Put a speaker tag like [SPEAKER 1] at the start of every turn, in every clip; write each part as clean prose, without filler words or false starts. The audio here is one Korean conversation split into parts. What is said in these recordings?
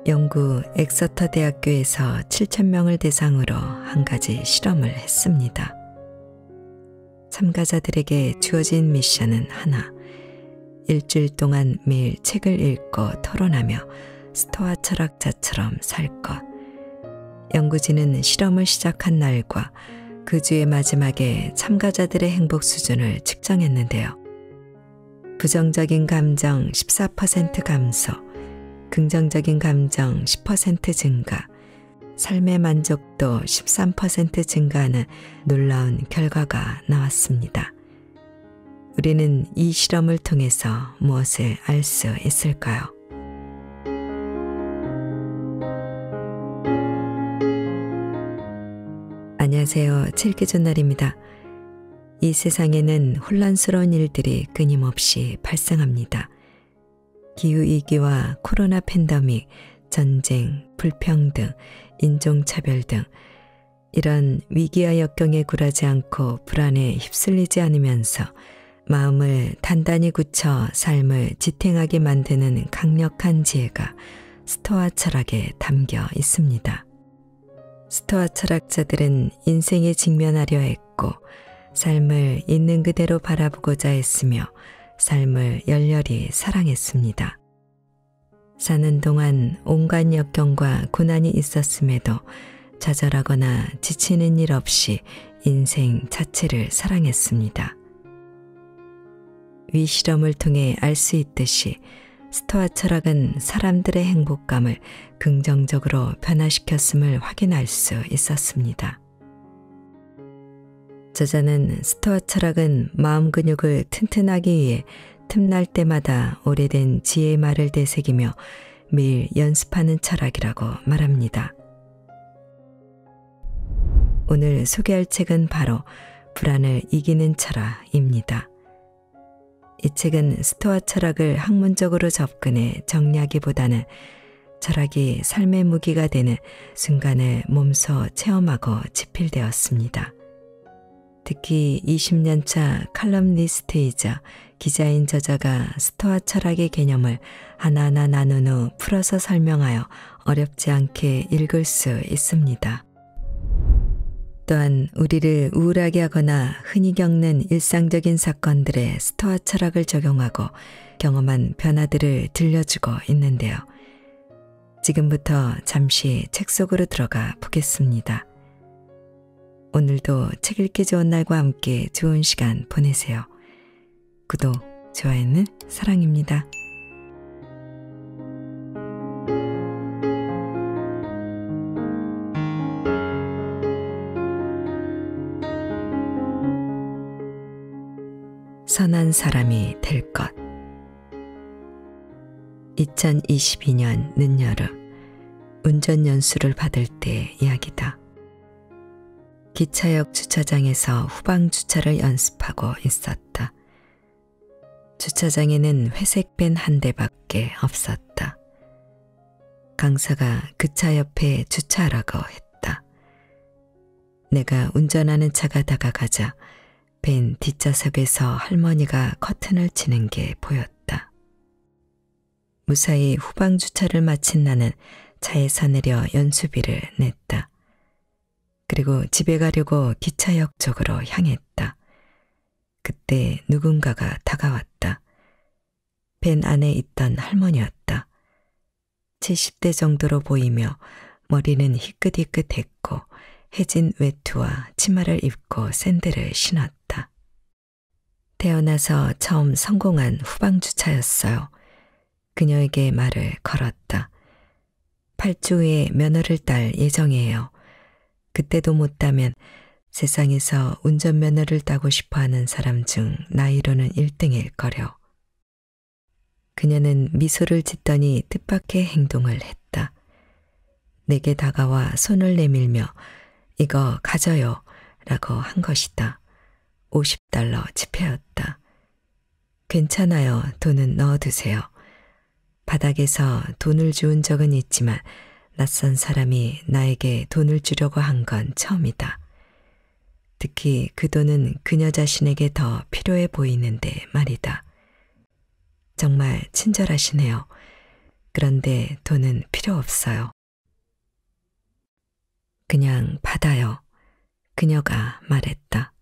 [SPEAKER 1] 영국 엑서터 대학교에서 7,000명을 대상으로 한 가지 실험을 했습니다. 참가자들에게 주어진 미션은 하나, 일주일 동안 매일 책을 읽고 토론하며 스토아 철학자처럼 살 것. 연구진은 실험을 시작한 날과 그 주의 마지막에 참가자들의 행복 수준을 측정했는데요. 부정적인 감정 14% 감소, 긍정적인 감정 10% 증가, 삶의 만족도 13% 증가하는 놀라운 결과가 나왔습니다. 우리는 이 실험을 통해서 무엇을 알 수 있을까요? 안녕하세요. 칠기준날입니다. 이 세상에는 혼란스러운 일들이 끊임없이 발생합니다. 기후위기와 코로나 팬데믹, 전쟁, 불평등, 인종차별 등 이런 위기와 역경에 굴하지 않고 불안에 휩쓸리지 않으면서 마음을 단단히 굳혀 삶을 지탱하게 만드는 강력한 지혜가 스토아 철학에 담겨 있습니다. 스토아 철학자들은 인생에 직면하려 했고 삶을 있는 그대로 바라보고자 했으며 삶을 열렬히 사랑했습니다. 사는 동안 온갖 역경과 고난이 있었음에도 좌절하거나 지치는 일 없이 인생 자체를 사랑했습니다. 위 실험을 통해 알 수 있듯이 스토아 철학은 사람들의 행복감을 긍정적으로 변화시켰음을 확인할 수 있었습니다. 저자는 스토아 철학은 마음 근육을 튼튼하기 위해 틈날 때마다 오래된 지혜의 말을 되새기며 매일 연습하는 철학이라고 말합니다. 오늘 소개할 책은 바로 불안을 이기는 철학입니다. 이 책은 스토아 철학을 학문적으로 접근해 정리하기보다는 철학이 삶의 무기가 되는 순간을 몸소 체험하고 집필되었습니다. 특히 20년차 칼럼니스트이자 기자인 저자가 스토아 철학의 개념을 하나하나 나눈 후 풀어서 설명하여 어렵지 않게 읽을 수 있습니다. 또한 우리를 우울하게 하거나 흔히 겪는 일상적인 사건들에 스토아 철학을 적용하고 경험한 변화들을 들려주고 있는데요. 지금부터 잠시 책 속으로 들어가 보겠습니다. 오늘도 책 읽기 좋은 날과 함께 좋은 시간 보내세요. 구독, 좋아요는 사랑입니다. 선한 사람이 될 것. 2022년 늦여름 운전 연수를 받을 때 이야기다. 기차역 주차장에서 후방 주차를 연습하고 있었다. 주차장에는 회색 밴 한 대밖에 없었다. 강사가 그 차 옆에 주차하라고 했다. 내가 운전하는 차가 다가가자 밴 뒷좌석에서 할머니가 커튼을 치는 게 보였다. 무사히 후방 주차를 마친 나는 차에서 내려 연수비를 냈다. 그리고 집에 가려고 기차역 쪽으로 향했다. 그때 누군가가 다가왔다. 밴 안에 있던 할머니였다. 70대 정도로 보이며 머리는 희끗희끗했고 해진 외투와 치마를 입고 샌들을 신었다. 태어나서 처음 성공한 후방주차였어요. 그녀에게 말을 걸었다. 8주 후에 면허를 딸 예정이에요. 그때도 못 따면 세상에서 운전면허를 따고 싶어하는 사람 중 나이로는 1등일 거려. 그녀는 미소를 짓더니 뜻밖의 행동을 했다. 내게 다가와 손을 내밀며 이거 가져요 라고 한 것이다. $50 지폐였다. 괜찮아요. 돈은 넣어두세요. 바닥에서 돈을 주운 적은 있지만 낯선 사람이 나에게 돈을 주려고 한 건 처음이다. 특히 그 돈은 그녀 자신에게 더 필요해 보이는데 말이다. 정말 친절하시네요. 그런데 돈은 필요 없어요. 그냥 받아요. 그녀가 말했다.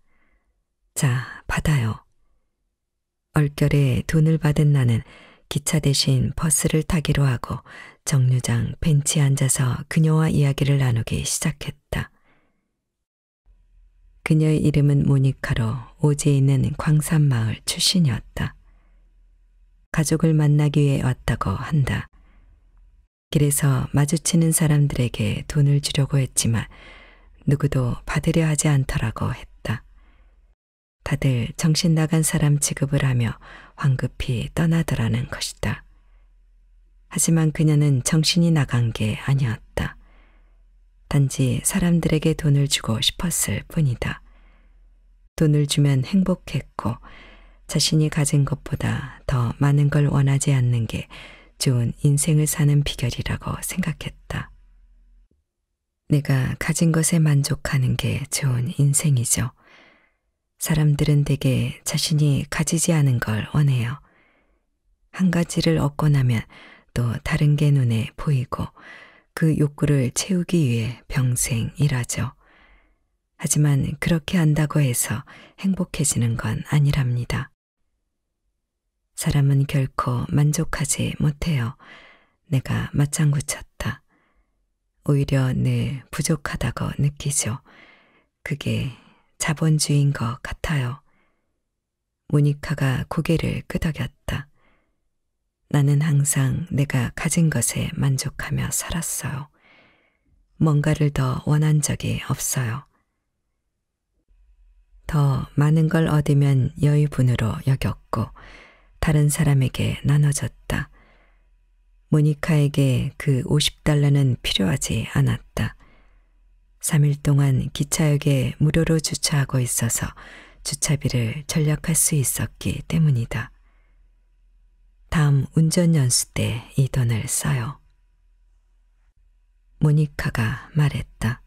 [SPEAKER 1] 자, 받아요. 얼결에 돈을 받은 나는 기차 대신 버스를 타기로 하고 정류장 벤치에 앉아서 그녀와 이야기를 나누기 시작했다. 그녀의 이름은 모니카로 오지에 있는 광산마을 출신이었다. 가족을 만나기 위해 왔다고 한다. 길에서 마주치는 사람들에게 돈을 주려고 했지만 누구도 받으려 하지 않더라고 했다. 다들 정신 나간 사람 취급을 하며 황급히 떠나더라는 것이다. 하지만 그녀는 정신이 나간 게 아니었다. 단지 사람들에게 돈을 주고 싶었을 뿐이다. 돈을 주면 행복했고 자신이 가진 것보다 더 많은 걸 원하지 않는 게 좋은 인생을 사는 비결이라고 생각했다. 내가 가진 것에 만족하는 게 좋은 인생이죠. 사람들은 대개 자신이 가지지 않은 걸 원해요. 한 가지를 얻고 나면 또 다른 게 눈에 보이고 그 욕구를 채우기 위해 평생 일하죠. 하지만 그렇게 한다고 해서 행복해지는 건 아니랍니다. 사람은 결코 만족하지 못해요. 내가 맞장구 쳤다. 오히려 늘 부족하다고 느끼죠. 그게 자본주의인 것 같아요. 모니카가 고개를 끄덕였다. 나는 항상 내가 가진 것에 만족하며 살았어요. 뭔가를 더 원한 적이 없어요. 더 많은 걸 얻으면 여유분으로 여겼고 다른 사람에게 나눠줬다. 모니카에게 그 $50는 필요하지 않았다. 3일 동안 기차역에 무료로 주차하고 있어서 주차비를 절약할 수 있었기 때문이다. 다음 운전 연수 때 이 돈을 써요. 모니카가 말했다.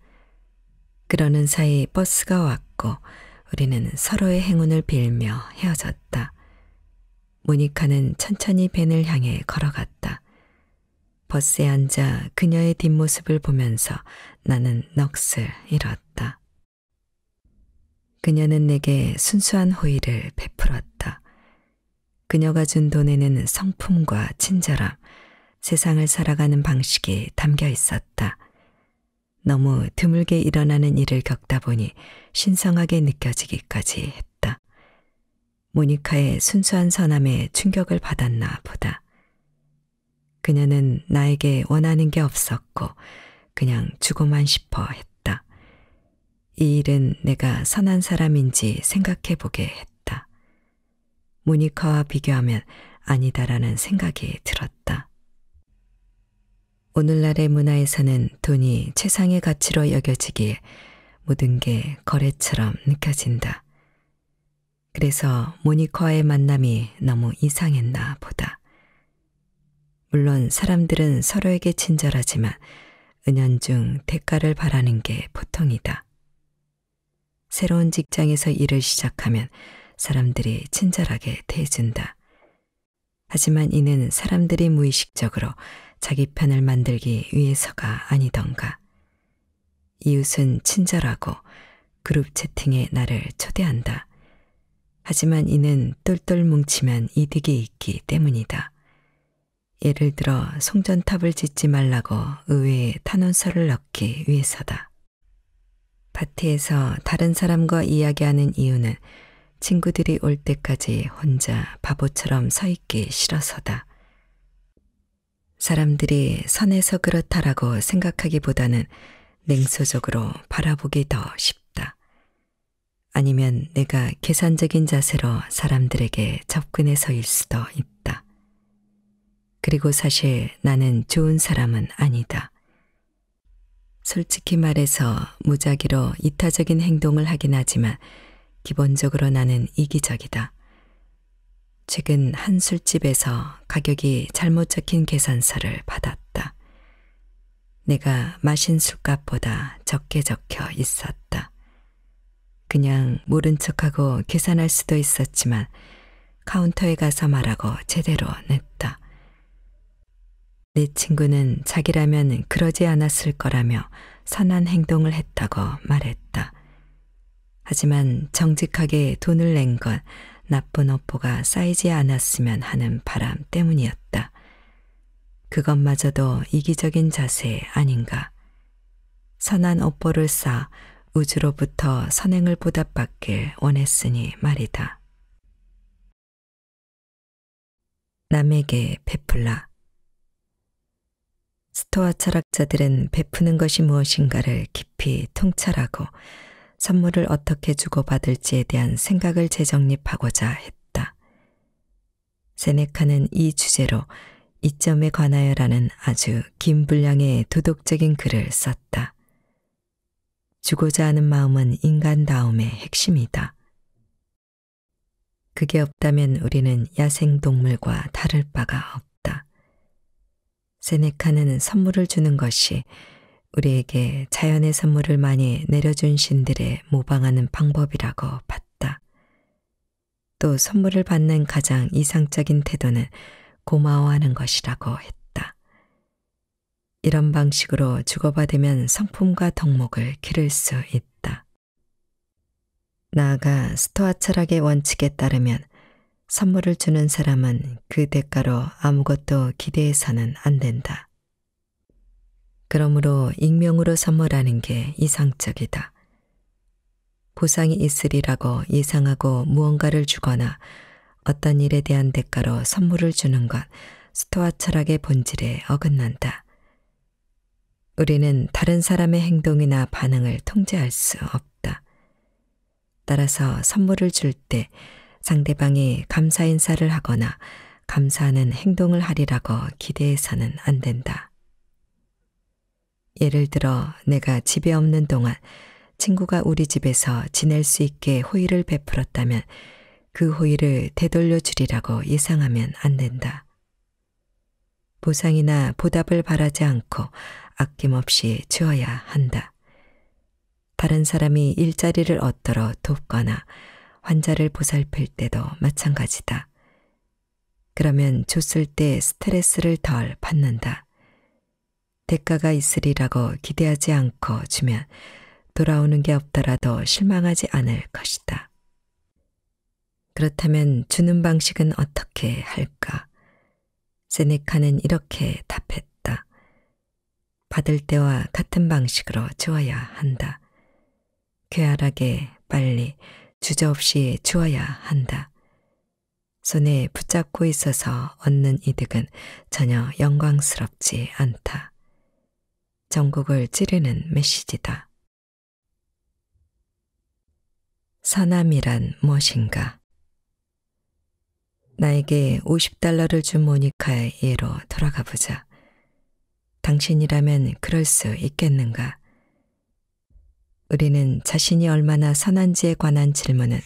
[SPEAKER 1] 그러는 사이 버스가 왔고 우리는 서로의 행운을 빌며 헤어졌다. 모니카는 천천히 벤을 향해 걸어갔다. 버스에 앉아 그녀의 뒷모습을 보면서 나는 넋을 잃었다. 그녀는 내게 순수한 호의를 베풀었다. 그녀가 준 돈에는 성품과 친절함, 세상을 살아가는 방식이 담겨 있었다. 너무 드물게 일어나는 일을 겪다 보니 신성하게 느껴지기까지 했다. 모니카의 순수한 선함에 충격을 받았나 보다. 그녀는 나에게 원하는 게 없었고 그냥 주고만 싶어 했다. 이 일은 내가 선한 사람인지 생각해 보게 했다. 모니카와 비교하면 아니다라는 생각이 들었다. 오늘날의 문화에서는 돈이 최상의 가치로 여겨지기에 모든 게 거래처럼 느껴진다. 그래서 모니카와의 만남이 너무 이상했나 보다. 물론 사람들은 서로에게 친절하지만 은연중 대가를 바라는 게 보통이다. 새로운 직장에서 일을 시작하면 사람들이 친절하게 대해준다. 하지만 이는 사람들이 무의식적으로 자기 편을 만들기 위해서가 아니던가. 이웃은 친절하고 그룹 채팅에 나를 초대한다. 하지만 이는 똘똘 뭉치면 이득이 있기 때문이다. 예를 들어 송전탑을 짓지 말라고 의회에 탄원서를 넣기 위해서다. 파티에서 다른 사람과 이야기하는 이유는 친구들이 올 때까지 혼자 바보처럼 서 있기 싫어서다. 사람들이 선해서 그렇다라고 생각하기보다는 냉소적으로 바라보기 더 쉽다. 아니면 내가 계산적인 자세로 사람들에게 접근해서일 수도 있다. 그리고 사실 나는 좋은 사람은 아니다. 솔직히 말해서 무작위로 이타적인 행동을 하긴 하지만 기본적으로 나는 이기적이다. 최근 한 술집에서 가격이 잘못 적힌 계산서를 받았다. 내가 마신 술값보다 적게 적혀 있었다. 그냥 모른 척하고 계산할 수도 있었지만 카운터에 가서 말하고 제대로 냈다. 내 친구는 자기라면 그러지 않았을 거라며 선한 행동을 했다고 말했다. 하지만 정직하게 돈을 낸 건 나쁜 업보가 쌓이지 않았으면 하는 바람 때문이었다. 그것마저도 이기적인 자세 아닌가. 선한 업보를 쌓아 우주로부터 선행을 보답받길 원했으니 말이다. 남에게 베풀라. 스토아 철학자들은 베푸는 것이 무엇인가를 깊이 통찰하고 선물을 어떻게 주고받을지에 대한 생각을 재정립하고자 했다. 세네카는 이 주제로 이점에 관하여라는 아주 긴 분량의 도덕적인 글을 썼다. 주고자 하는 마음은 인간다움의 핵심이다. 그게 없다면 우리는 야생동물과 다를 바가 없다. 세네카는 선물을 주는 것이 우리에게 자연의 선물을 많이 내려준 신들에 모방하는 방법이라고 봤다. 또 선물을 받는 가장 이상적인 태도는 고마워하는 것이라고 했다. 이런 방식으로 주고받으면 성품과 덕목을 기를 수 있다. 나아가 스토아 철학의 원칙에 따르면 선물을 주는 사람은 그 대가로 아무것도 기대해서는 안 된다. 그러므로 익명으로 선물하는 게 이상적이다. 보상이 있으리라고 예상하고 무언가를 주거나 어떤 일에 대한 대가로 선물을 주는 것, 스토아 철학의 본질에 어긋난다. 우리는 다른 사람의 행동이나 반응을 통제할 수 없다. 따라서 선물을 줄 때 상대방이 감사 인사를 하거나 감사하는 행동을 하리라고 기대해서는 안 된다. 예를 들어 내가 집에 없는 동안 친구가 우리 집에서 지낼 수 있게 호의를 베풀었다면 그 호의를 되돌려 주리라고 예상하면 안 된다. 보상이나 보답을 바라지 않고 아낌없이 주어야 한다. 다른 사람이 일자리를 얻도록 돕거나 환자를 보살필 때도 마찬가지다. 그러면 줬을 때 스트레스를 덜 받는다. 대가가 있으리라고 기대하지 않고 주면 돌아오는 게 없더라도 실망하지 않을 것이다. 그렇다면 주는 방식은 어떻게 할까? 세네카는 이렇게 답했다. 받을 때와 같은 방식으로 주어야 한다. 쾌활하게 빨리 주저없이 주어야 한다. 손에 붙잡고 있어서 얻는 이득은 전혀 영광스럽지 않다. 전국을 찌르는 메시지다. 선함이란 무엇인가? 나에게 $50를 준 모니카의 예로 돌아가 보자. 당신이라면 그럴 수 있겠는가? 우리는 자신이 얼마나 선한지에 관한 질문은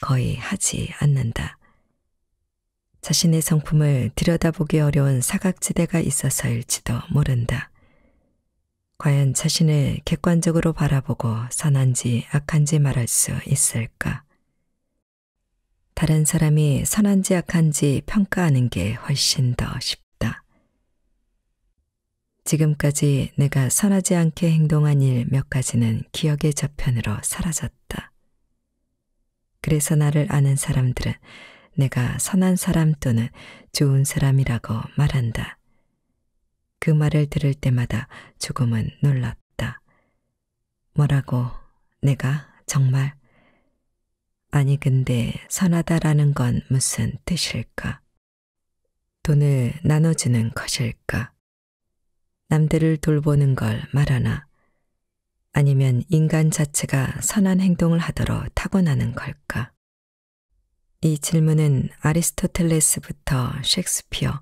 [SPEAKER 1] 거의 하지 않는다. 자신의 성품을 들여다보기 어려운 사각지대가 있어서일지도 모른다. 과연 자신을 객관적으로 바라보고 선한지 악한지 말할 수 있을까? 다른 사람이 선한지 악한지 평가하는 게 훨씬 더 쉽다. 지금까지 내가 선하지 않게 행동한 일 몇 가지는 기억의 저편으로 사라졌다. 그래서 나를 아는 사람들은 내가 선한 사람 또는 좋은 사람이라고 말한다. 그 말을 들을 때마다 조금은 놀랐다. 뭐라고? 내가 정말? 아니 근데 선하다라는 건 무슨 뜻일까? 돈을 나눠주는 것일까? 남들을 돌보는 걸 말하나? 아니면 인간 자체가 선한 행동을 하도록 타고나는 걸까? 이 질문은 아리스토텔레스부터 셰익스피어,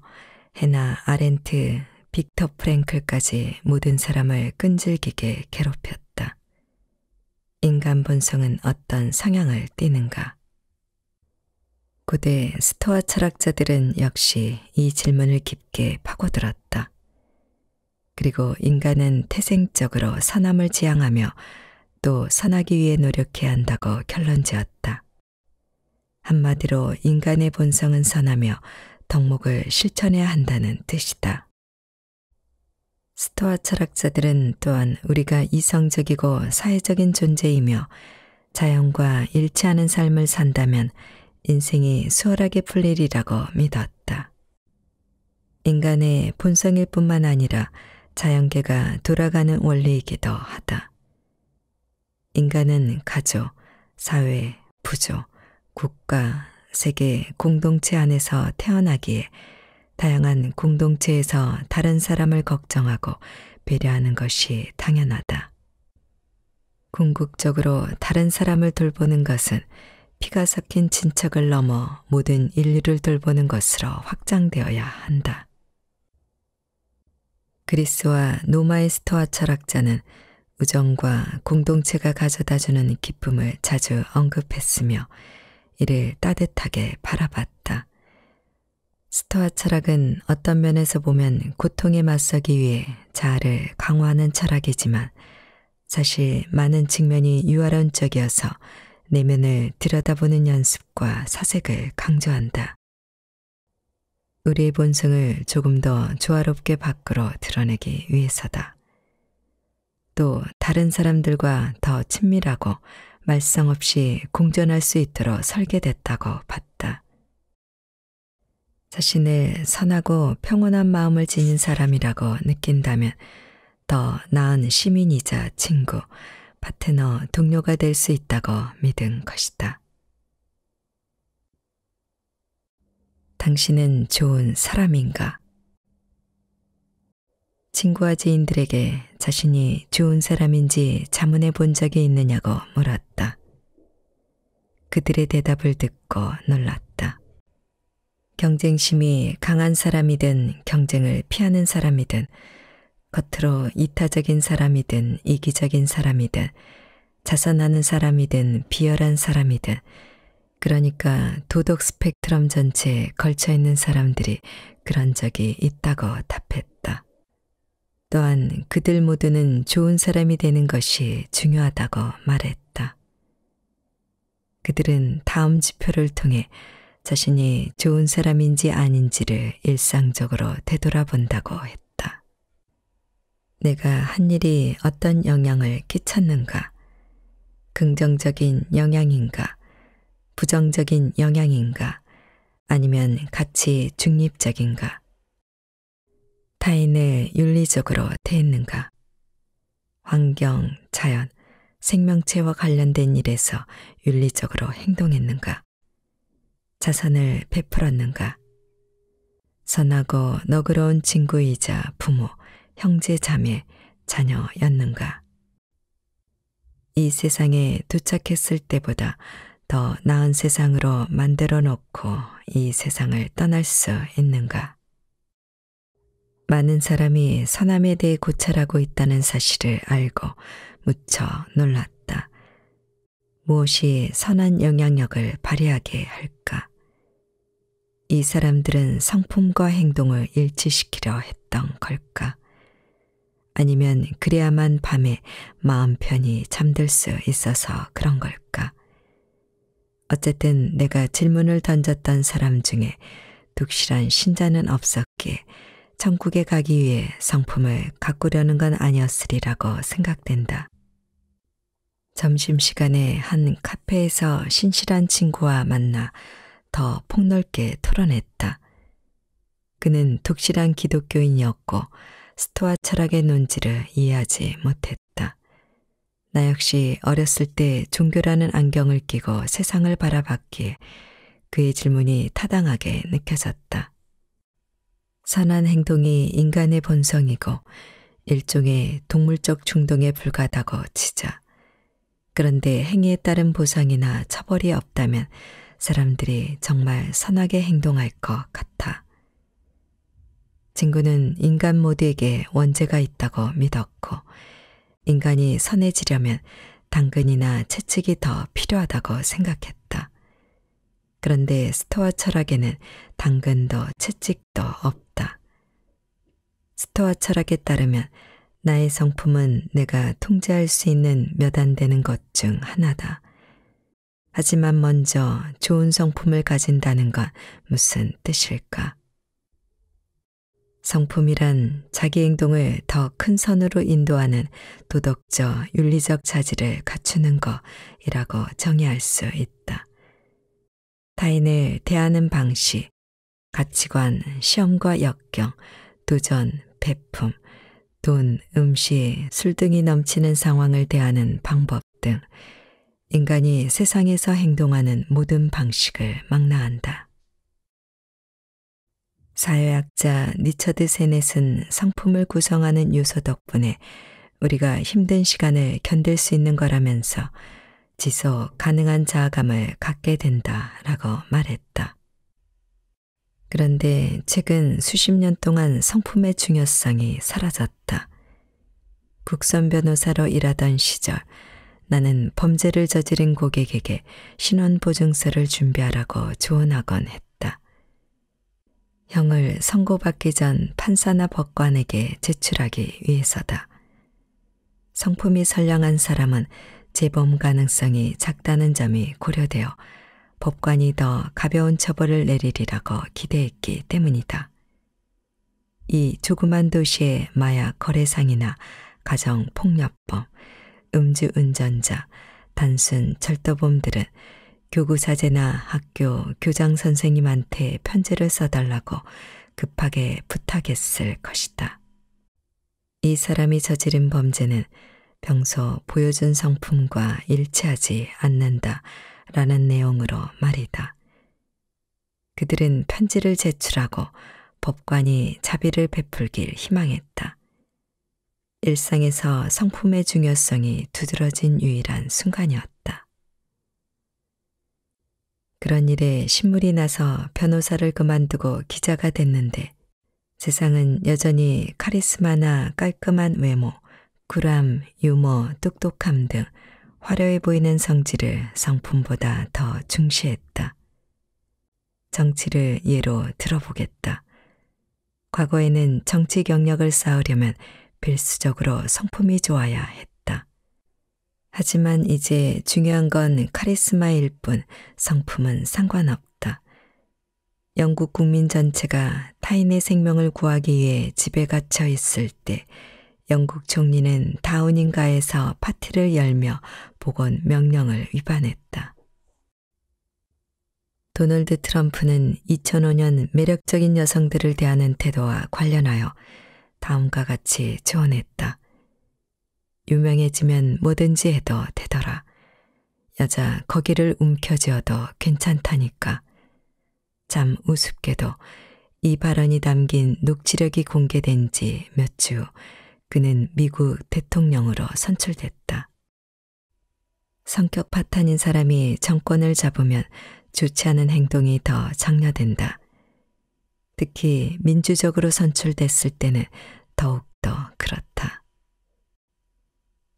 [SPEAKER 1] 해나 아렌트, 빅터 프랭클까지 모든 사람을 끈질기게 괴롭혔다. 인간 본성은 어떤 성향을 띠는가? 고대 스토아 철학자들은 역시 이 질문을 깊게 파고들었다. 그리고 인간은 태생적으로 선함을 지향하며 또 선하기 위해 노력해야 한다고 결론지었다. 한마디로 인간의 본성은 선하며 덕목을 실천해야 한다는 뜻이다. 스토아 철학자들은 또한 우리가 이성적이고 사회적인 존재이며 자연과 일치하는 삶을 산다면 인생이 수월하게 풀리리라고 믿었다. 인간의 본성일 뿐만 아니라 자연계가 돌아가는 원리이기도 하다. 인간은 가족, 사회, 부족, 국가, 세계, 공동체 안에서 태어나기에 다양한 공동체에서 다른 사람을 걱정하고 배려하는 것이 당연하다. 궁극적으로 다른 사람을 돌보는 것은 피가 섞인 친척을 넘어 모든 인류를 돌보는 것으로 확장되어야 한다. 그리스와 노마의 스토아 철학자는 우정과 공동체가 가져다주는 기쁨을 자주 언급했으며 이를 따뜻하게 바라봤다. 스토아 철학은 어떤 면에서 보면 고통에 맞서기 위해 자아를 강화하는 철학이지만 사실 많은 측면이 유아론적이어서 내면을 들여다보는 연습과 사색을 강조한다. 우리의 본성을 조금 더 조화롭게 밖으로 드러내기 위해서다. 또 다른 사람들과 더 친밀하고 말썽 없이 공존할 수 있도록 설계됐다고 봤다. 자신을 선하고 평온한 마음을 지닌 사람이라고 느낀다면 더 나은 시민이자 친구, 파트너, 동료가 될 수 있다고 믿은 것이다. 당신은 좋은 사람인가? 친구와 지인들에게 자신이 좋은 사람인지 자문해 본 적이 있느냐고 물었다. 그들의 대답을 듣고 놀랐다. 경쟁심이 강한 사람이든 경쟁을 피하는 사람이든 겉으로 이타적인 사람이든 이기적인 사람이든 자선하는 사람이든 비열한 사람이든 그러니까 도덕 스펙트럼 전체에 걸쳐 있는 사람들이 그런 적이 있다고 답했다. 또한 그들 모두는 좋은 사람이 되는 것이 중요하다고 말했다. 그들은 다음 지표를 통해 자신이 좋은 사람인지 아닌지를 일상적으로 되돌아본다고 했다. 내가 한 일이 어떤 영향을 끼쳤는가? 긍정적인 영향인가? 부정적인 영향인가? 아니면 같이 중립적인가? 타인을 윤리적으로 대했는가? 환경, 자연, 생명체와 관련된 일에서 윤리적으로 행동했는가? 자선을 베풀었는가? 선하고 너그러운 친구이자 부모, 형제, 자매, 자녀였는가? 이 세상에 도착했을 때보다 더 나은 세상으로 만들어 놓고 이 세상을 떠날 수 있는가? 많은 사람이 선함에 대해 고찰하고 있다는 사실을 알고 무척 놀랐다. 무엇이 선한 영향력을 발휘하게 할까? 이 사람들은 성품과 행동을 일치시키려 했던 걸까? 아니면 그래야만 밤에 마음 편히 잠들 수 있어서 그런 걸까? 어쨌든 내가 질문을 던졌던 사람 중에 독실한 신자는 없었기에 천국에 가기 위해 성품을 가꾸려는 건 아니었으리라고 생각된다. 점심시간에 한 카페에서 신실한 친구와 만나 더 폭넓게 토론했다. 그는 독실한 기독교인이었고 스토아 철학의 논지를 이해하지 못했다. 나 역시 어렸을 때 종교라는 안경을 끼고 세상을 바라봤기에 그의 질문이 타당하게 느껴졌다. 선한 행동이 인간의 본성이고 일종의 동물적 충동에 불과하다고 치자. 그런데 행위에 따른 보상이나 처벌이 없다면 사람들이 정말 선하게 행동할 것 같아. 친구는 인간 모두에게 원죄가 있다고 믿었고 인간이 선해지려면 당근이나 채찍이 더 필요하다고 생각했다. 그런데 스토아 철학에는 당근도 채찍도 없다. 스토아 철학에 따르면 나의 성품은 내가 통제할 수 있는 몇 안 되는 것 중 하나다. 하지만 먼저 좋은 성품을 가진다는 건 무슨 뜻일까? 성품이란 자기 행동을 더 큰 선으로 인도하는 도덕적, 윤리적 자질을 갖추는 것이라고 정의할 수 있다. 타인을 대하는 방식, 가치관, 시험과 역경, 도전, 베품, 돈, 음식, 술 등이 넘치는 상황을 대하는 방법 등 인간이 세상에서 행동하는 모든 방식을 망라한다. 사회학자 리처드 세넷은 성품을 구성하는 요소 덕분에 우리가 힘든 시간을 견딜 수 있는 거라면서 지속 가능한 자아감을 갖게 된다라고 말했다. 그런데 최근 수십 년 동안 성품의 중요성이 사라졌다. 국선 변호사로 일하던 시절 나는 범죄를 저지른 고객에게 신원보증서를 준비하라고 조언하곤 했다. 형을 선고받기 전 판사나 법관에게 제출하기 위해서다. 성품이 선량한 사람은 재범 가능성이 작다는 점이 고려되어 법관이 더 가벼운 처벌을 내리리라고 기대했기 때문이다. 이 조그만 도시의 마약 거래상이나 가정폭력범, 음주운전자, 단순 절도범들은 교구사제나 학교 교장 선생님한테 편지를 써달라고 급하게 부탁했을 것이다. 이 사람이 저지른 범죄는 평소 보여준 성품과 일치하지 않는다라는 내용으로 말이다. 그들은 편지를 제출하고 법관이 자비를 베풀길 희망했다. 일상에서 성품의 중요성이 두드러진 유일한 순간이었다. 그런 일에 신물이 나서 변호사를 그만두고 기자가 됐는데 세상은 여전히 카리스마나 깔끔한 외모, 쿨함, 유머, 똑똑함 등 화려해 보이는 성질을 성품보다 더 중시했다. 정치를 예로 들어보겠다. 과거에는 정치 경력을 쌓으려면 필수적으로 성품이 좋아야 했다. 하지만 이제 중요한 건 카리스마일 뿐 성품은 상관없다. 영국 국민 전체가 타인의 생명을 구하기 위해 집에 갇혀 있을 때 영국 총리는 다우닝가에서 파티를 열며 보건 명령을 위반했다. 도널드 트럼프는 2005년 매력적인 여성들을 대하는 태도와 관련하여 다음과 같이 조언했다. 유명해지면 뭐든지 해도 되더라. 여자 거기를 움켜쥐어도 괜찮다니까. 참 우습게도 이 발언이 담긴 녹취록이 공개된 지 몇 주 그는 미국 대통령으로 선출됐다. 성격 파탄인 사람이 정권을 잡으면 좋지 않은 행동이 더 장려된다. 특히 민주적으로 선출됐을 때는 더욱더 그렇다.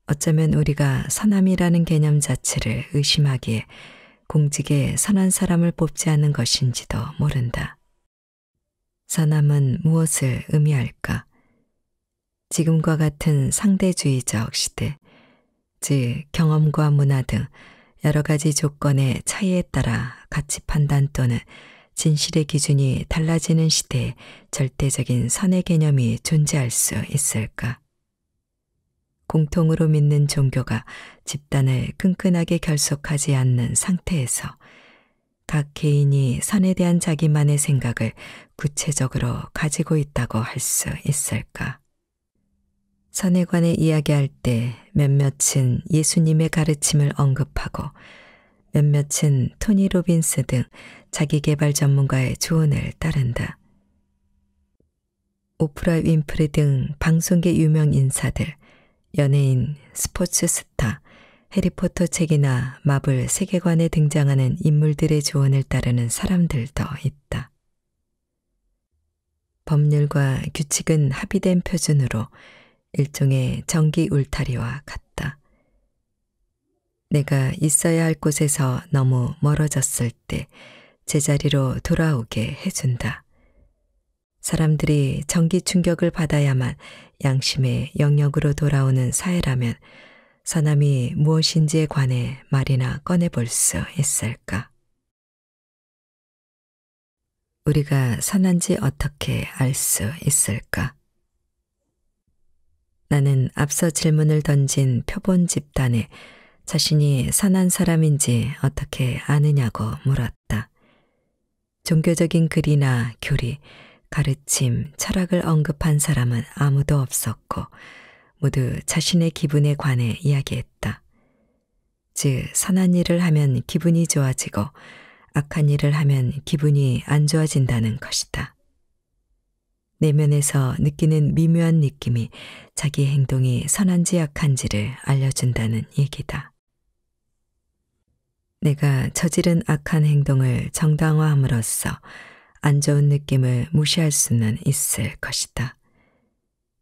[SPEAKER 1] 어쩌면 우리가 선함이라는 개념 자체를 의심하기에 공직에 선한 사람을 뽑지 않는 것인지도 모른다. 선함은 무엇을 의미할까? 지금과 같은 상대주의적 시대, 즉 경험과 문화 등 여러 가지 조건의 차이에 따라 가치 판단 또는 진실의 기준이 달라지는 시대에 절대적인 선의 개념이 존재할 수 있을까? 공통으로 믿는 종교가 집단을 끈끈하게 결속하지 않는 상태에서 각 개인이 선에 대한 자기만의 생각을 구체적으로 가지고 있다고 할 수 있을까? 선에 관해 이야기할 때 몇몇은 예수님의 가르침을 언급하고 몇몇은 토니 로빈스 등 자기계발 전문가의 조언을 따른다. 오프라 윈프리 등 방송계 유명 인사들, 연예인, 스포츠 스타, 해리포터 책이나 마블 세계관에 등장하는 인물들의 조언을 따르는 사람들도 있다. 법률과 규칙은 합의된 표준으로 일종의 정기 울타리와 같다. 내가 있어야 할 곳에서 너무 멀어졌을 때 제자리로 돌아오게 해준다. 사람들이 정기 충격을 받아야만 양심의 영역으로 돌아오는 사회라면 선함이 무엇인지에 관해 말이나 꺼내볼 수 있을까? 우리가 선한지 어떻게 알 수 있을까? 나는 앞서 질문을 던진 표본 집단에 자신이 선한 사람인지 어떻게 아느냐고 물었다. 종교적인 글이나 교리, 가르침, 철학을 언급한 사람은 아무도 없었고 모두 자신의 기분에 관해 이야기했다. 즉, 선한 일을 하면 기분이 좋아지고 악한 일을 하면 기분이 안 좋아진다는 것이다. 내면에서 느끼는 미묘한 느낌이 자기 행동이 선한지 악한지를 알려준다는 얘기다. 내가 저지른 악한 행동을 정당화함으로써 안 좋은 느낌을 무시할 수는 있을 것이다.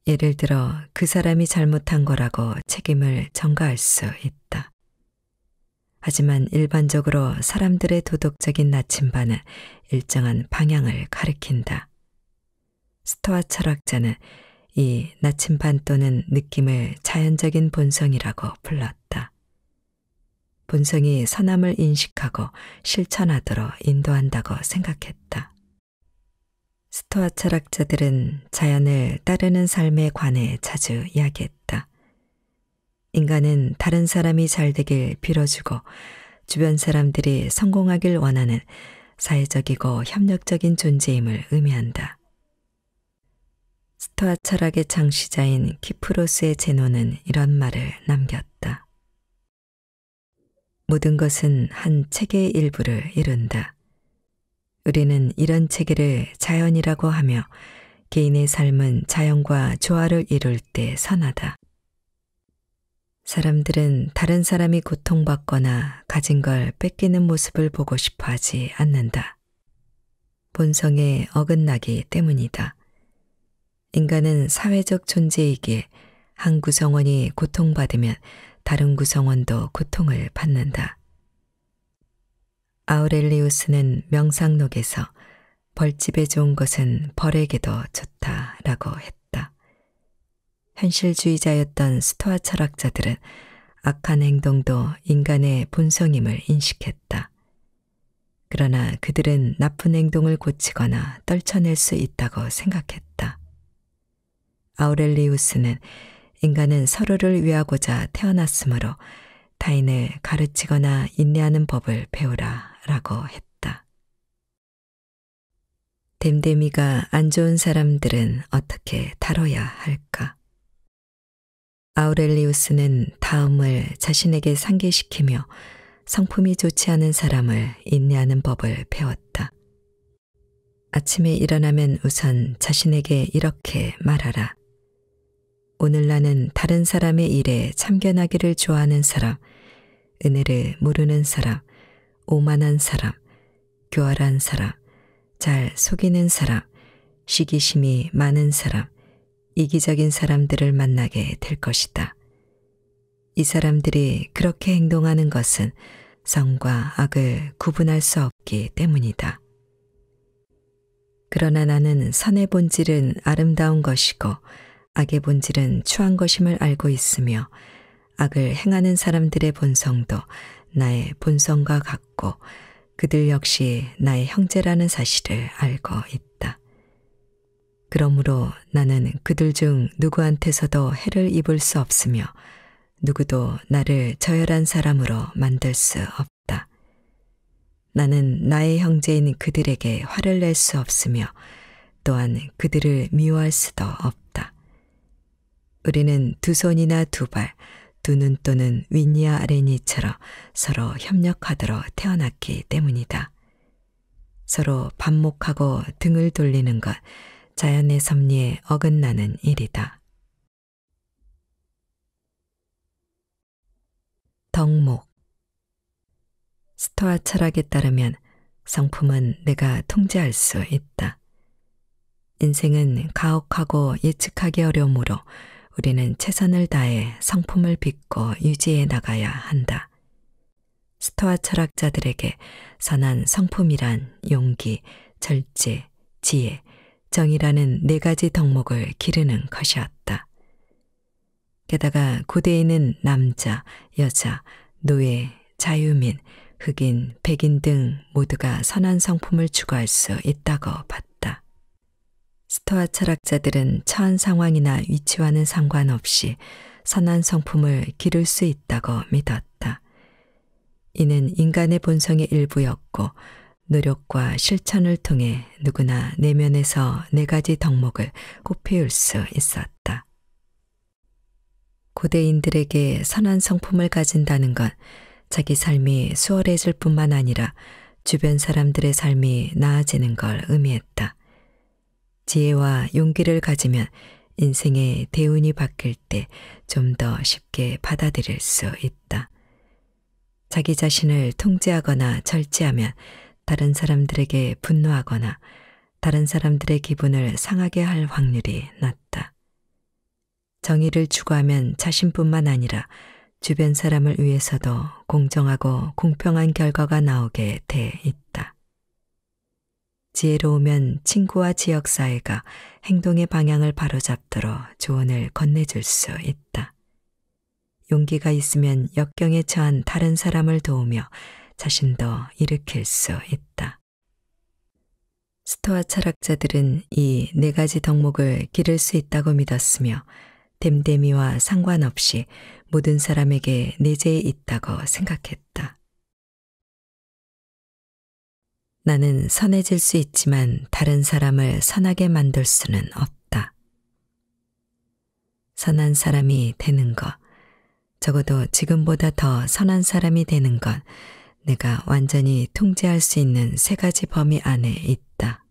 [SPEAKER 1] 예를 들어 그 사람이 잘못한 거라고 책임을 전가할 수 있다. 하지만 일반적으로 사람들의 도덕적인 나침반은 일정한 방향을 가리킨다. 스토아 철학자는 이 나침반 또는 느낌을 자연적인 본성이라고 불렀다. 본성이 선함을 인식하고 실천하도록 인도한다고 생각했다. 스토아 철학자들은 자연을 따르는 삶에 관해 자주 이야기했다. 인간은 다른 사람이 잘 되길 빌어주고 주변 사람들이 성공하길 원하는 사회적이고 협력적인 존재임을 의미한다. 스토아 철학의 창시자인 키프로스의 제노는 이런 말을 남겼다. 모든 것은 한 체계의 일부를 이룬다. 우리는 이런 체계를 자연이라고 하며 개인의 삶은 자연과 조화를 이룰 때 선하다. 사람들은 다른 사람이 고통받거나 가진 걸 뺏기는 모습을 보고 싶어 하지 않는다. 본성에 어긋나기 때문이다. 인간은 사회적 존재이기에 한 구성원이 고통받으면 다른 구성원도 고통을 받는다. 아우렐리우스는 명상록에서 벌집에 좋은 것은 벌에게도 좋다라고 했다. 현실주의자였던 스토아 철학자들은 악한 행동도 인간의 본성임을 인식했다. 그러나 그들은 나쁜 행동을 고치거나 떨쳐낼 수 있다고 생각했다. 아우렐리우스는 인간은 서로를 위하고자 태어났으므로 타인을 가르치거나 인내하는 법을 배우라 라고 했다. 댐데미가 안 좋은 사람들은 어떻게 다뤄야 할까? 아우렐리우스는 다음을 자신에게 상기시키며 성품이 좋지 않은 사람을 인내하는 법을 배웠다. 아침에 일어나면 우선 자신에게 이렇게 말하라. 오늘 나는 다른 사람의 일에 참견하기를 좋아하는 사람, 은혜를 모르는 사람, 오만한 사람, 교활한 사람, 잘 속이는 사람, 시기심이 많은 사람, 이기적인 사람들을 만나게 될 것이다. 이 사람들이 그렇게 행동하는 것은 선과 악을 구분할 수 없기 때문이다. 그러나 나는 선의 본질은 아름다운 것이고 악의 본질은 추한 것임을 알고 있으며 악을 행하는 사람들의 본성도 나의 본성과 같고 그들 역시 나의 형제라는 사실을 알고 있다. 그러므로 나는 그들 중 누구한테서도 해를 입을 수 없으며 누구도 나를 저열한 사람으로 만들 수 없다. 나는 나의 형제인 그들에게 화를 낼 수 없으며 또한 그들을 미워할 수도 없다. 우리는 두 손이나 두 발, 두 눈 또는 윗니와 아랫니처럼 서로 협력하도록 태어났기 때문이다. 서로 반목하고 등을 돌리는 것, 자연의 섭리에 어긋나는 일이다. 덕목. 스토아 철학에 따르면 성품은 내가 통제할 수 있다. 인생은 가혹하고 예측하기 어려우므로 우리는 최선을 다해 성품을 빚고 유지해 나가야 한다. 스토아 철학자들에게 선한 성품이란 용기, 절제, 지혜, 정의라는 네 가지 덕목을 기르는 것이었다. 게다가 고대에는 남자, 여자, 노예, 자유민, 흑인, 백인 등 모두가 선한 성품을 추구할 수 있다고 봤다. 스토아 철학자들은 처한 상황이나 위치와는 상관없이 선한 성품을 기를 수 있다고 믿었다. 이는 인간의 본성의 일부였고 노력과 실천을 통해 누구나 내면에서 4가지 덕목을 꽃피울 수 있었다. 고대인들에게 선한 성품을 가진다는 건 자기 삶이 수월해질 뿐만 아니라 주변 사람들의 삶이 나아지는 걸 의미했다. 지혜와 용기를 가지면 인생의 대운이 바뀔 때 좀 더 쉽게 받아들일 수 있다. 자기 자신을 통제하거나 절제하면 다른 사람들에게 분노하거나 다른 사람들의 기분을 상하게 할 확률이 낮다. 정의를 추구하면 자신뿐만 아니라 주변 사람을 위해서도 공정하고 공평한 결과가 나오게 돼 있다. 지혜로우면 친구와 지역사회가 행동의 방향을 바로잡도록 조언을 건네줄 수 있다. 용기가 있으면 역경에 처한 다른 사람을 도우며 자신도 일으킬 수 있다. 스토아 철학자들은 이 4가지 덕목을 기를 수 있다고 믿었으며 됨됨이와 상관없이 모든 사람에게 내재해 있다고 생각했다. 나는 선해질 수 있지만 다른 사람을 선하게 만들 수는 없다. 선한 사람이 되는 것, 적어도 지금보다 더 선한 사람이 되는 건 내가 완전히 통제할 수 있는 3가지 범위 안에 있다.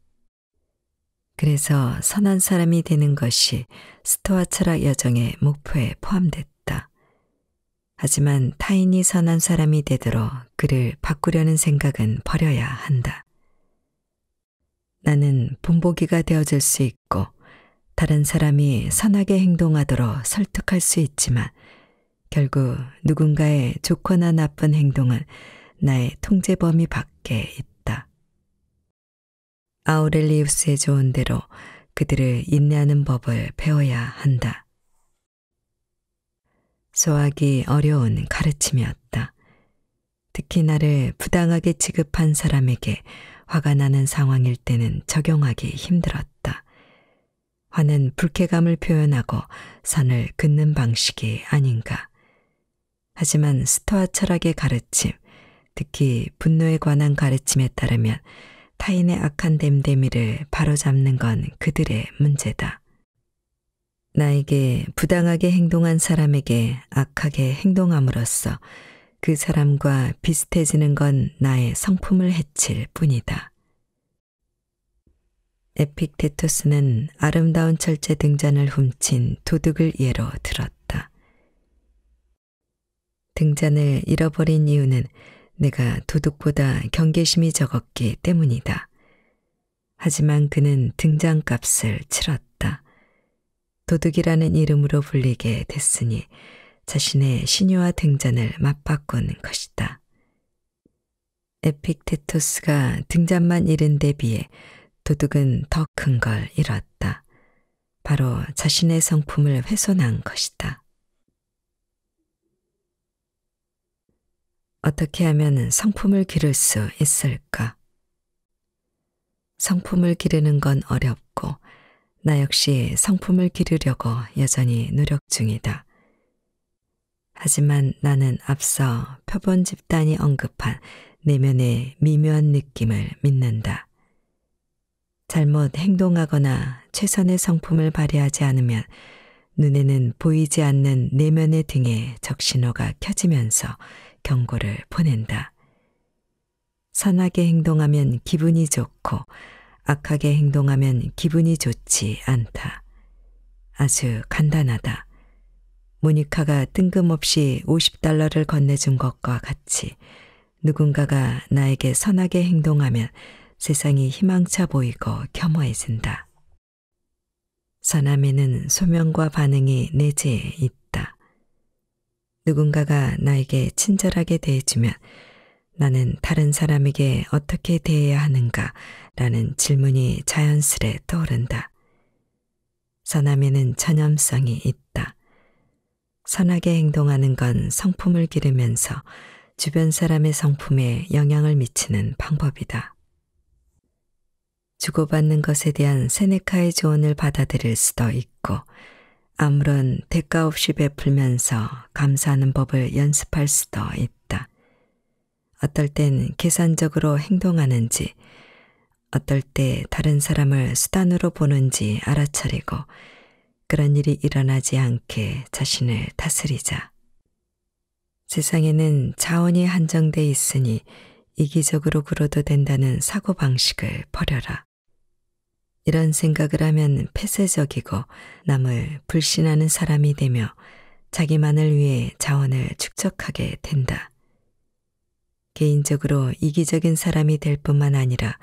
[SPEAKER 1] 그래서 선한 사람이 되는 것이 스토아 철학 여정의 목표에 포함됐다. 하지만 타인이 선한 사람이 되도록 그를 바꾸려는 생각은 버려야 한다. 나는 본보기가 되어줄 수 있고 다른 사람이 선하게 행동하도록 설득할 수 있지만 결국 누군가의 좋거나 나쁜 행동은 나의 통제 범위 밖에 있다. 아우렐리우스의 조언대로 그들을 인내하는 법을 배워야 한다. 소화하기 어려운 가르침이었다. 특히 나를 부당하게 취급한 사람에게 화가 나는 상황일 때는 적용하기 힘들었다. 화는 불쾌감을 표현하고 선을 긋는 방식이 아닌가. 하지만 스토아 철학의 가르침, 특히 분노에 관한 가르침에 따르면 타인의 악한 됨됨이를 바로잡는 건 그들의 문제다. 나에게 부당하게 행동한 사람에게 악하게 행동함으로써 그 사람과 비슷해지는 건 나의 성품을 해칠 뿐이다. 에픽테토스는 아름다운 철제 등잔을 훔친 도둑을 예로 들었다. 등잔을 잃어버린 이유는 내가 도둑보다 경계심이 적었기 때문이다. 하지만 그는 등잔값을 치렀다. 도둑이라는 이름으로 불리게 됐으니 자신의 신유와 등잔을 맞바꾼 것이다. 에픽테토스가 등잔만 잃은 데 비해 도둑은 더 큰 걸 잃었다. 바로 자신의 성품을 훼손한 것이다. 어떻게 하면 성품을 기를 수 있을까? 성품을 기르는 건 어렵고 나 역시 성품을 기르려고 여전히 노력 중이다. 하지만 나는 앞서 표본 집단이 언급한 내면의 미묘한 느낌을 믿는다. 잘못 행동하거나 최선의 성품을 발휘하지 않으면 눈에는 보이지 않는 내면의 등에 적신호가 켜지면서 경고를 보낸다. 선하게 행동하면 기분이 좋고 악하게 행동하면 기분이 좋지 않다. 아주 간단하다. 모니카가 뜬금없이 $50를 건네준 것과 같이 누군가가 나에게 선하게 행동하면 세상이 희망차 보이고 겸허해진다. 선함에는 소명과 반응이 내재해 있다. 누군가가 나에게 친절하게 대해주면 나는 다른 사람에게 어떻게 대해야 하는가 라는 질문이 자연스레 떠오른다. 선함에는 전염성이 있다. 선하게 행동하는 건 성품을 기르면서 주변 사람의 성품에 영향을 미치는 방법이다. 주고받는 것에 대한 세네카의 조언을 받아들일 수도 있고 아무런 대가 없이 베풀면서 감사하는 법을 연습할 수도 있다. 어떨 땐 계산적으로 행동하는지, 어떨 때 다른 사람을 수단으로 보는지 알아차리고 그런 일이 일어나지 않게 자신을 다스리자. 세상에는 자원이 한정돼 있으니 이기적으로 굴어도 된다는 사고방식을 버려라. 이런 생각을 하면 폐쇄적이고 남을 불신하는 사람이 되며 자기만을 위해 자원을 축적하게 된다. 개인적으로 이기적인 사람이 될 뿐만 아니라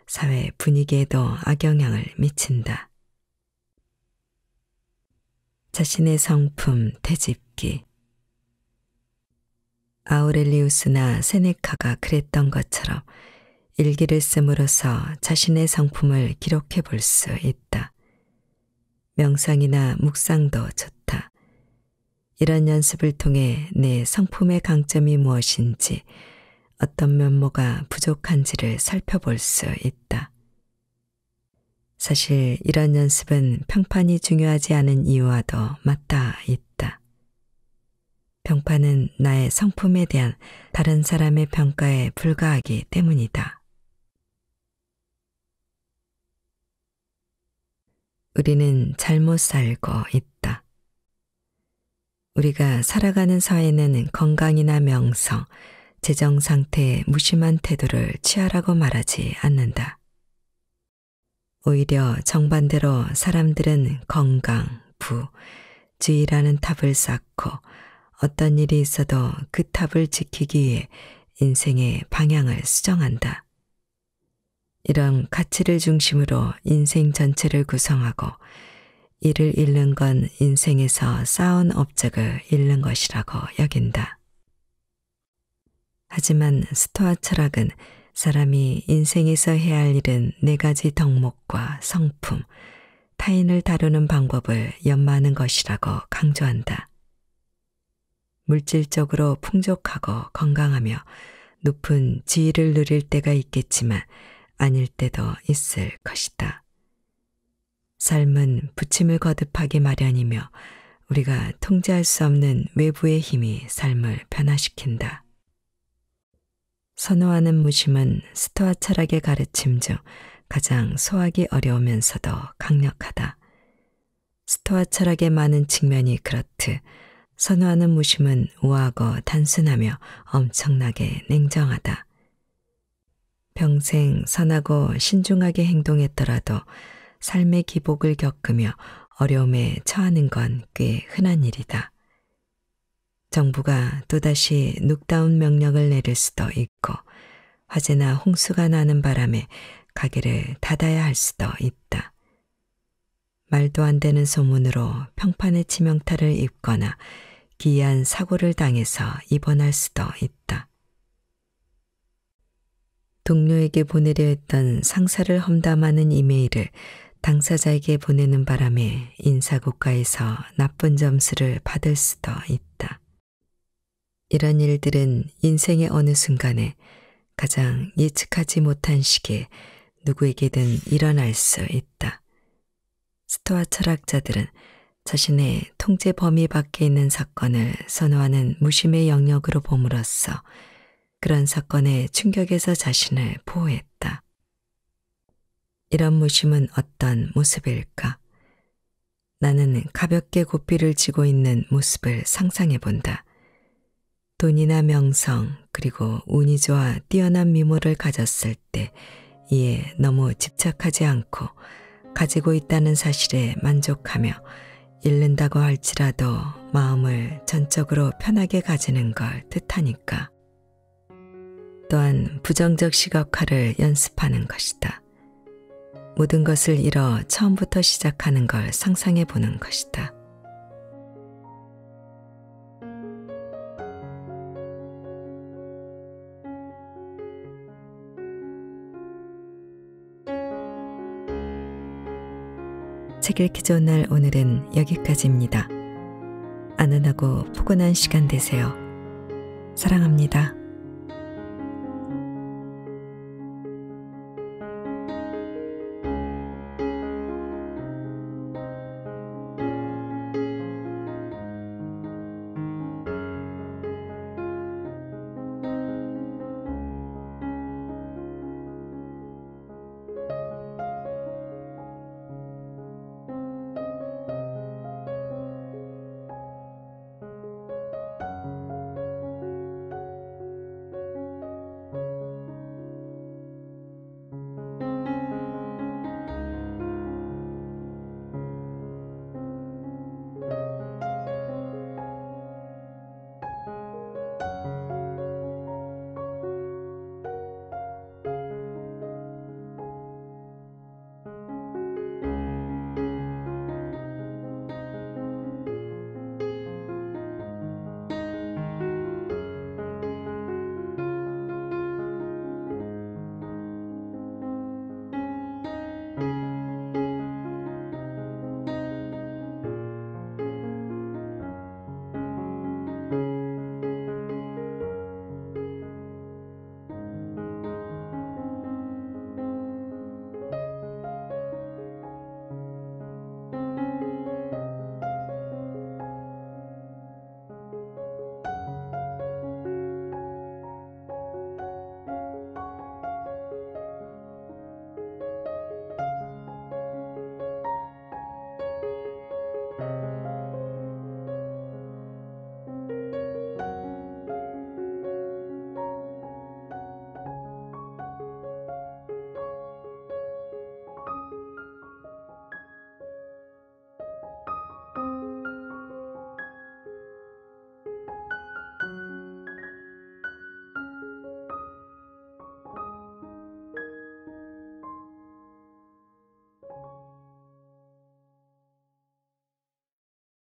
[SPEAKER 1] 사회 분위기에도 악영향을 미친다. 자신의 성품 되짚기. 아우렐리우스나 세네카가 그랬던 것처럼 일기를 씀으로써 자신의 성품을 기록해 볼 수 있다. 명상이나 묵상도 좋다. 이런 연습을 통해 내 성품의 강점이 무엇인지, 어떤 면모가 부족한지를 살펴볼 수 있다. 사실 이런 연습은 평판이 중요하지 않은 이유와도 맞닿아 있다. 평판은 나의 성품에 대한 다른 사람의 평가에 불과하기 때문이다. 우리는 잘못 살고 있다. 우리가 살아가는 사회는 건강이나 명성, 재정 상태에 무심한 태도를 취하라고 말하지 않는다. 오히려 정반대로 사람들은 건강, 부, 주의라는 탑을 쌓고 어떤 일이 있어도 그 탑을 지키기 위해 인생의 방향을 수정한다. 이런 가치를 중심으로 인생 전체를 구성하고 이를 잃는 건 인생에서 쌓은 업적을 잃는 것이라고 여긴다. 하지만 스토아 철학은 사람이 인생에서 해야 할 일은 4가지 덕목과 성품, 타인을 다루는 방법을 연마하는 것이라고 강조한다. 물질적으로 풍족하고 건강하며 높은 지위를 누릴 때가 있겠지만 아닐 때도 있을 것이다. 삶은 부침을 거듭하기 마련이며 우리가 통제할 수 없는 외부의 힘이 삶을 변화시킨다. 선호하는 무심은 스토아 철학의 가르침 중 가장 소화하기 어려우면서도 강력하다. 스토아 철학의 많은 측면이 그렇듯 선호하는 무심은 우아하고 단순하며 엄청나게 냉정하다. 평생 선하고 신중하게 행동했더라도 삶의 기복을 겪으며 어려움에 처하는 건 꽤 흔한 일이다. 정부가 또다시 눅다운 명령을 내릴 수도 있고 화재나 홍수가 나는 바람에 가게를 닫아야 할 수도 있다. 말도 안 되는 소문으로 평판의 치명타를 입거나 기이한 사고를 당해서 입원할 수도 있다. 동료에게 보내려 했던 상사를 험담하는 이메일을 당사자에게 보내는 바람에 인사고과에서 나쁜 점수를 받을 수도 있다. 이런 일들은 인생의 어느 순간에 가장 예측하지 못한 시기에 누구에게든 일어날 수 있다. 스토아 철학자들은 자신의 통제 범위 밖에 있는 사건을 선호하는 무심의 영역으로 봄으로써 그런 사건의 충격에서 자신을 보호했다. 이런 무심은 어떤 모습일까? 나는 가볍게 고삐를 쥐고 있는 모습을 상상해 본다. 돈이나 명성 그리고 운이 좋아 뛰어난 미모를 가졌을 때 이에 너무 집착하지 않고 가지고 있다는 사실에 만족하며 잃는다고 할지라도 마음을 전적으로 편하게 가지는 걸 뜻하니까. 또한 부정적 시각화를 연습하는 것이다. 모든 것을 잃어 처음부터 시작하는 걸 상상해 보는 것이다. 책 읽기 좋은 날 오늘은 여기까지입니다. 안전하고 포근한 시간 되세요. 사랑합니다.